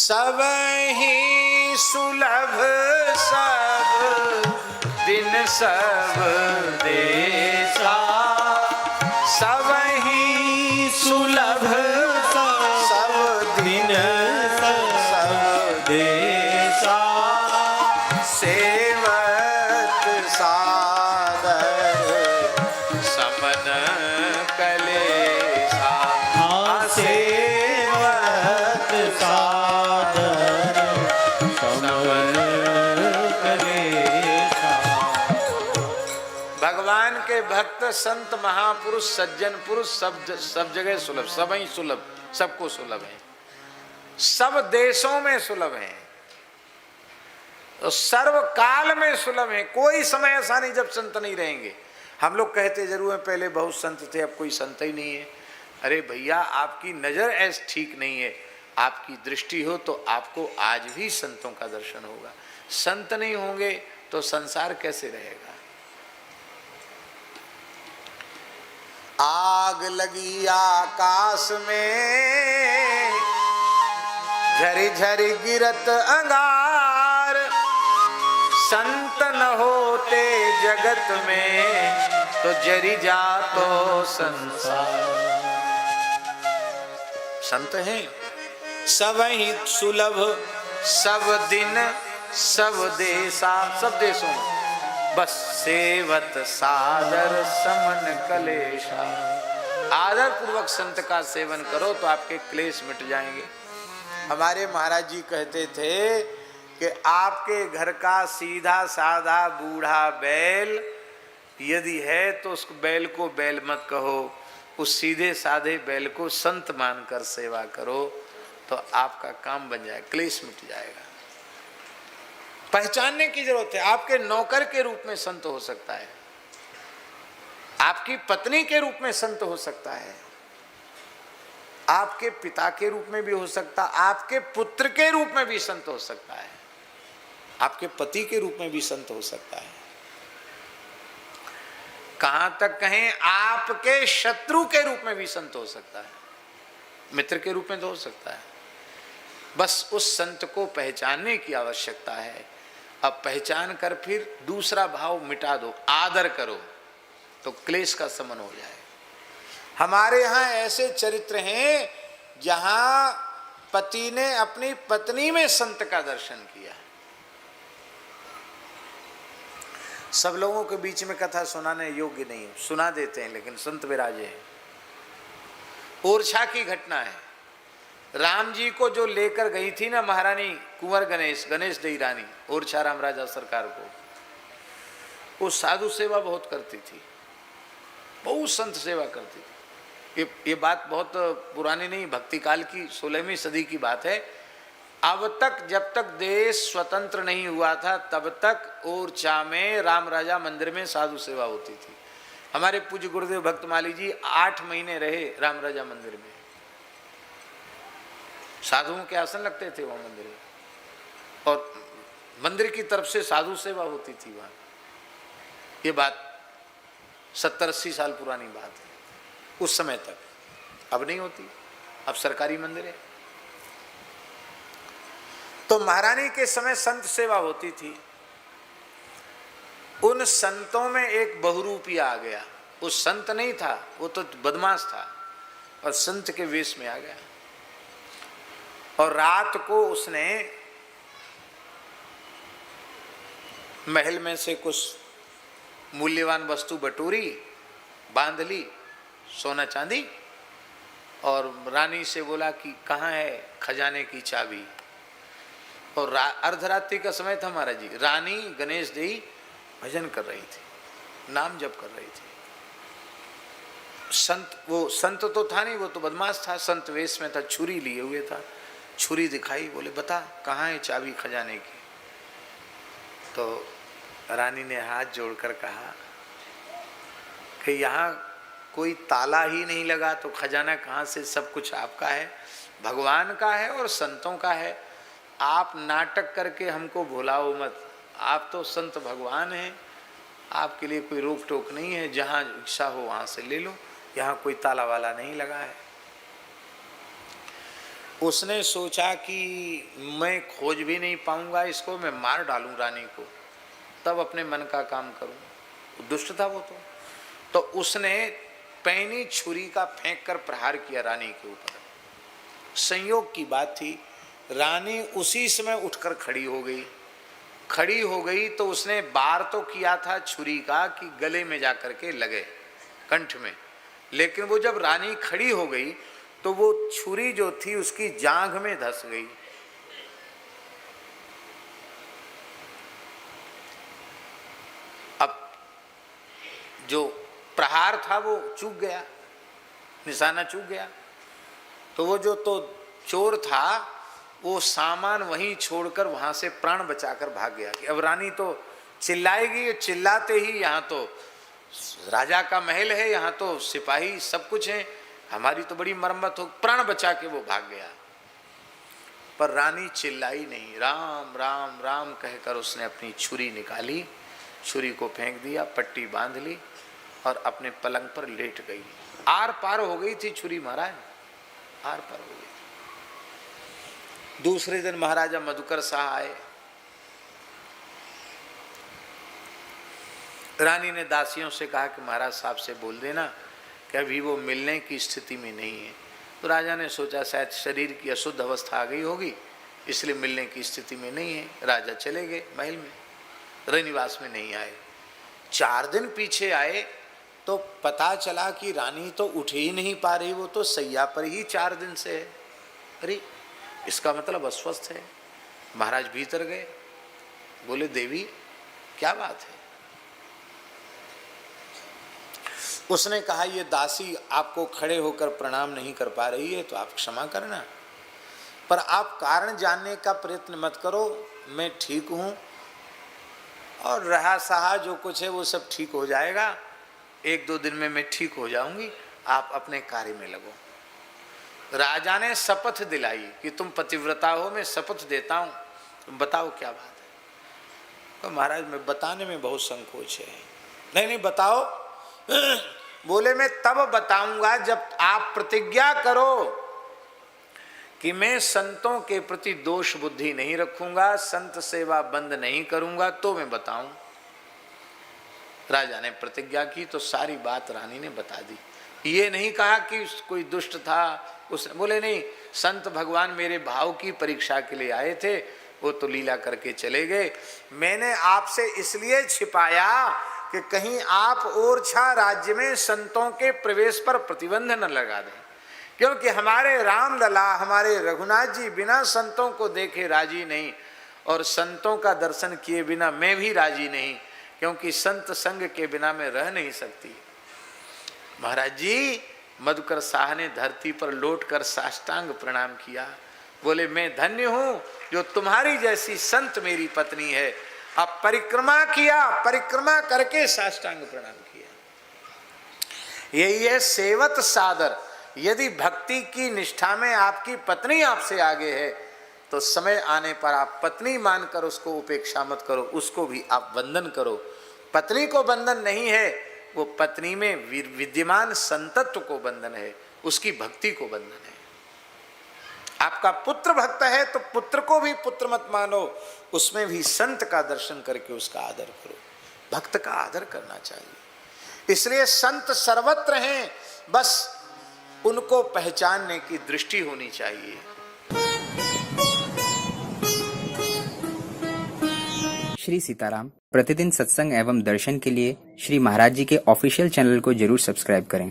सब ही सुलभ सब दिन सब देसा, सब ही सुलभ सब दिन सब देसा, सेवक सादर समन कलेसा। सेवक सादर समन कलेसा। भगवान के भक्त संत महापुरुष सज्जन पुरुष सब जगह सुलभ, सब ही सुलभ, सबको सुलभ है, सब देशों में सुलभ है, तो सर्व काल में सुलभ है। कोई समय ऐसा नहीं जब संत नहीं रहेंगे। हम लोग कहते जरूर है पहले बहुत संत थे, अब कोई संत ही नहीं है। अरे भैया, आपकी नजर ऐसे ठीक नहीं है, आपकी दृष्टि हो तो आपको आज भी संतों का दर्शन होगा। संत नहीं होंगे तो संसार कैसे रहेगा। आग लगी आकाश में, झरी झरी गिरत अंगार, संत न होते जगत में तो जरी जातो संसार। संत हैं सब ही सुलभ सब दिन सब देशा, सब देशों में, बस सेवत सादर समन कलेशा। आदर पूर्वक संत का सेवन करो तो आपके क्लेश मिट जाएंगे। हमारे महाराज जी कहते थे कि आपके घर का सीधा साधा बूढ़ा बैल यदि है तो उस बैल को बैल मत कहो, उस सीधे साधे बैल को संत मानकर सेवा करो तो आपका काम बन जाएगा, क्लेश मिट जाएगा। पहचानने की जरूरत है। आपके नौकर के रूप में संत हो सकता है, आपकी पत्नी के रूप में संत हो सकता है, आपके पिता के रूप में भी हो सकता, आपके पुत्र के रूप में भी संत हो सकता है, आपके पति के रूप में भी संत हो सकता है। कहां तक कहें, आपके शत्रु के रूप में भी संत हो सकता है, मित्र के रूप में तो हो सकता है। बस उस संत को पहचानने की आवश्यकता है। अब पहचान कर फिर दूसरा भाव मिटा दो, आदर करो तो क्लेश का शमन हो जाए। हमारे यहाँ ऐसे चरित्र हैं जहां पति ने अपनी पत्नी में संत का दर्शन किया। सब लोगों के बीच में कथा सुनाने योग्य नहीं, सुना देते हैं, लेकिन संत विराजे हैं। ओरछा की घटना है। राम जी को जो लेकर गई थी ना महारानी कुंवर गणेश देई रानी ओरछा राम राजा सरकार को, वो साधु सेवा बहुत करती थी, बहुत संत सेवा करती थी। ये बात बहुत पुरानी नहीं, भक्ति काल की 16वीं सदी की बात है। अब तक जब तक देश स्वतंत्र नहीं हुआ था तब तक ओरछा में राम राजा मंदिर में साधु सेवा होती थी। हमारे पूज्य गुरुदेव भक्तमाली जी 8 महीने रहे राम राजा मंदिर में, साधुओं के आसन लगते थे वहां मंदिर में, और मंदिर की तरफ से साधु सेवा होती थी वहां। ये बात 70-80 साल पुरानी बात है, उस समय तक। अब नहीं होती, अब सरकारी मंदिर है। तो महारानी के समय संत सेवा होती थी। उन संतों में एक बहुरूपिया आ गया। वो संत नहीं था, वो तो बदमाश था, और संत के वेश में आ गया। और रात को उसने महल में से कुछ मूल्यवान वस्तु बटोरी, बांध ली, सोना चांदी, और रानी से बोला कि कहाँ है खजाने की चाबी। और अर्धरात्रि का समय था महाराज जी। रानी गणेश देई भजन कर रही थी, नाम जप कर रही थी। वो संत तो था नहीं, वो तो बदमाश था, संत वेश में था, छुरी लिए हुए था। छुरी दिखाई, बोले बता कहाँ है चाबी खजाने की। तो रानी ने हाथ जोड़कर कहा कि यहाँ कोई ताला ही नहीं लगा तो खजाना कहाँ से, सब कुछ आपका है, भगवान का है और संतों का है। आप नाटक करके हमको भुलाओ मत, आप तो संत भगवान हैं, आपके लिए कोई रोक टोक नहीं है, जहाँ इच्छा हो वहाँ से ले लो, यहाँ कोई ताला वाला नहीं लगा है। उसने सोचा कि मैं खोज भी नहीं पाऊंगा इसको, मैं मार डालूं रानी को, तब अपने मन का काम करूं। दुष्ट था वो तो उसने पैनी छुरी का फेंक कर प्रहार किया रानी के ऊपर। संयोग की बात थी, रानी उसी समय उठकर खड़ी हो गई तो उसने वार तो किया था छुरी का कि गले में जाकर के लगे, कंठ में, लेकिन वो जब रानी खड़ी हो गई तो वो छुरी जो थी उसकी जांघ में धंस गई। अब जो प्रहार था वो चूक गया, निशाना चूक गया। तो वो जो तो चोर था वो सामान वहीं छोड़कर वहां से प्राण बचाकर भाग गया कि अब रानी तो चिल्लाएगी। चिल्लाते ही, यहाँ तो राजा का महल है, यहाँ तो सिपाही सब कुछ है, हमारी तो बड़ी मरम्मत हो, प्राण बचा के वो भाग गया। पर रानी चिल्लाई नहीं, राम राम राम कहकर उसने अपनी छुरी निकाली, छुरी को फेंक दिया, पट्टी बांध ली और अपने पलंग पर लेट गई। आर पार हो गई थी छुरी महाराज, आर पार हो गई। दूसरे दिन महाराजा मधुकर शाह आए। रानी ने दासियों से कहा कि महाराज साहब से बोल देना कि अभी वो मिलने की स्थिति में नहीं है। तो राजा ने सोचा शायद शरीर की अशुद्ध अवस्था आ गई होगी, इसलिए मिलने की स्थिति में नहीं है। राजा चले गए महल में, रनिवास में नहीं आए। 4 दिन पीछे आए तो पता चला कि रानी तो उठ ही नहीं पा रही, वो तो सैया पर ही 4 दिन से है। अरे इसका मतलब अस्वस्थ है। महाराज भीतर गए, बोले देवी क्या बात है? उसने कहा ये दासी आपको खड़े होकर प्रणाम नहीं कर पा रही है तो आप क्षमा करना, पर आप कारण जानने का प्रयत्न मत करो, मैं ठीक हूं और रहा सहा जो कुछ है वो सब ठीक हो जाएगा, 1-2 दिन में मैं ठीक हो जाऊंगी, आप अपने कार्य में लगो। राजा ने शपथ दिलाई कि तुम पतिव्रता हो, मैं शपथ देता हूं, तुम बताओ क्या बात है। तो महाराज मैं बताने में बहुत संकोच है। नहीं बताओ। बोले मैं तब बताऊंगा जब आप प्रतिज्ञा करो कि मैं संतों के प्रति दोष बुद्धि नहीं रखूंगा, संत सेवा बंद नहीं करूंगा, तो मैं बताऊं। राजा ने प्रतिज्ञा की तो सारी बात रानी ने बता दी। ये नहीं कहा कि कोई दुष्ट था, उसने बोले नहीं, संत भगवान मेरे भाव की परीक्षा के लिए आए थे, वो तो लीला करके चले गए। मैंने आपसे इसलिए छिपाया कि कहीं आप ओरछा राज्य में संतों के प्रवेश पर प्रतिबंध न लगा दें, क्योंकि हमारे रामलला, हमारे रघुनाथ जी बिना संतों को देखे राजी नहीं, और संतों का दर्शन किए बिना मैं भी राजी नहीं, क्योंकि संत संग के बिना मैं रह नहीं सकती। महाराज जी मधुकर शाह ने धरती पर लौटकर साष्टांग प्रणाम किया। बोले मैं धन्य हूं जो तुम्हारी जैसी संत मेरी पत्नी है। अब परिक्रमा किया, परिक्रमा करके साष्टांग प्रणाम किया। यही है सेवत सादर। यदि भक्ति की निष्ठा में आपकी पत्नी आपसे आगे है तो समय आने पर आप पत्नी मानकर उसको उपेक्षा मत करो, उसको भी आप वंदन करो। पत्नी को बंधन नहीं है, वो पत्नी में विद्यमान संतत्व को बंधन है, उसकी भक्ति को बंधन है। आपका पुत्र भक्त है तो पुत्र को भी पुत्र मत मानो, उसमें भी संत का दर्शन करके उसका आदर करो। भक्त का आदर करना चाहिए। इसलिए संत सर्वत्र हैं, बस उनको पहचानने की दृष्टि होनी चाहिए। श्री सीताराम प्रतिदिन सत्संग एवं दर्शन के लिए श्री महाराज जी के ऑफिशियल चैनल को जरूर सब्सक्राइब करें।